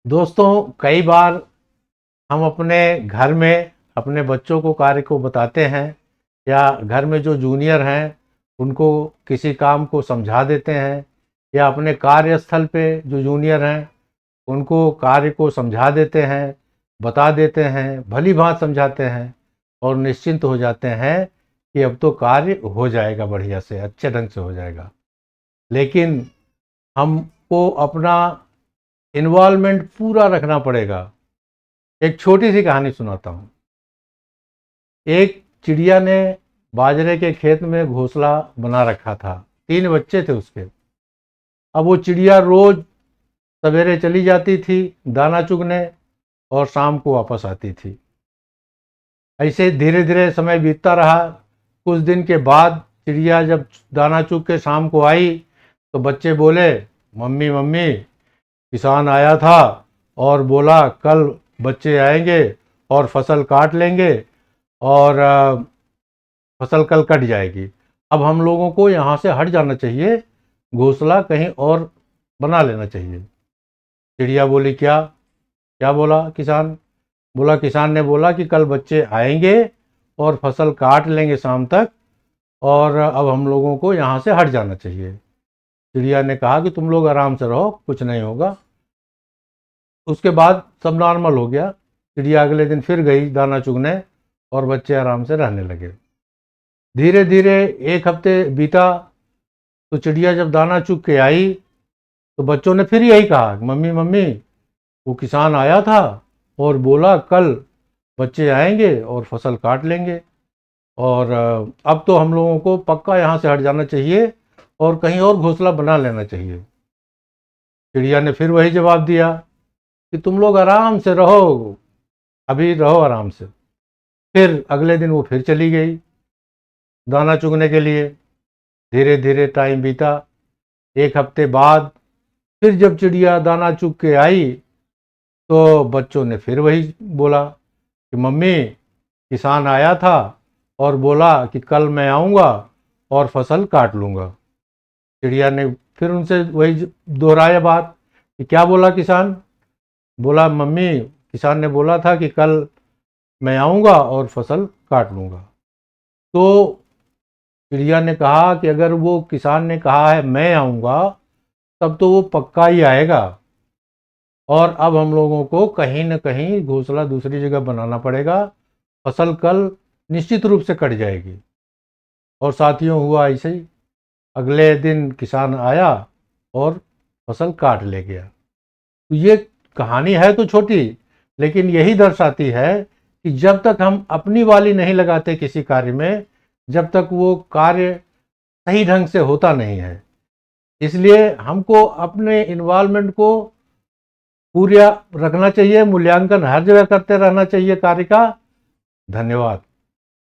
दोस्तों, कई बार हम अपने घर में अपने बच्चों को कार्य को बताते हैं या घर में जो जूनियर हैं उनको किसी काम को समझा देते हैं या अपने कार्यस्थल पे जो जूनियर हैं उनको कार्य को समझा देते हैं, बता देते हैं, भली भांति समझाते हैं और निश्चिंत हो जाते हैं कि अब तो कार्य हो जाएगा, बढ़िया से अच्छे ढंग से हो जाएगा। लेकिन हमको अपना इन्वॉल्वमेंट पूरा रखना पड़ेगा। एक छोटी सी कहानी सुनाता हूँ। एक चिड़िया ने बाजरे के खेत में घोंसला बना रखा था। 3 बच्चे थे उसके। अब वो चिड़िया रोज सवेरे चली जाती थी दाना चुगने और शाम को वापस आती थी। ऐसे धीरे धीरे समय बीतता रहा। कुछ दिन के बाद चिड़िया जब दाना चुग के शाम को आई तो बच्चे बोले, मम्मी मम्मी, किसान आया था और बोला कल बच्चे आएंगे और फसल काट लेंगे और फसल कल कट जाएगी। अब हम लोगों को यहाँ से हट जाना चाहिए, घोंसला कहीं और बना लेना चाहिए। चिड़िया बोली, क्या क्या बोला किसान? बोला, किसान ने बोला कि कल बच्चे आएंगे और फसल काट लेंगे शाम तक और अब हम लोगों को यहाँ से हट जाना चाहिए। चिड़िया ने कहा कि तुम लोग आराम से रहो, कुछ नहीं होगा। उसके बाद सब नॉर्मल हो गया। चिड़िया अगले दिन फिर गई दाना चुगने और बच्चे आराम से रहने लगे। धीरे धीरे 1 हफ्ते बीता तो चिड़िया जब दाना चुग के आई तो बच्चों ने फिर यही कहा, मम्मी मम्मी, वो किसान आया था और बोला कल बच्चे आएंगे और फसल काट लेंगे और अब तो हम लोगों को पक्का यहाँ से हट जाना चाहिए और कहीं और घोंसला बना लेना चाहिए। चिड़िया ने फिर वही जवाब दिया कि तुम लोग आराम से रहो, अभी रहो आराम से। फिर अगले दिन वो फिर चली गई दाना चुगने के लिए। धीरे धीरे टाइम बीता। 1 हफ्ते बाद फिर जब चिड़िया दाना चुग के आई तो बच्चों ने फिर वही बोला कि मम्मी, किसान आया था और बोला कि कल मैं आऊँगा और फसल काट लूँगा। चिड़िया ने फिर उनसे वही दोहराया बात कि क्या बोला किसान? बोला, मम्मी, किसान ने बोला था कि कल मैं आऊँगा और फसल काट लूँगा। तो चिड़िया ने कहा कि अगर वो किसान ने कहा है मैं आऊँगा तब तो वो पक्का ही आएगा और अब हम लोगों को कहीं न कहीं घोंसला दूसरी जगह बनाना पड़ेगा। फसल कल निश्चित रूप से कट जाएगी। और साथियों, हुआ ऐसे ही। अगले दिन किसान आया और फसल काट ले गया। तो ये कहानी है तो छोटी, लेकिन यही दर्शाती है कि जब तक हम अपनी वाली नहीं लगाते किसी कार्य में, जब तक वो कार्य सही ढंग से होता नहीं है। इसलिए हमको अपने इन्वॉल्वमेंट को पूरा रखना चाहिए, मूल्यांकन हर जगह करते रहना चाहिए कार्य का। धन्यवाद।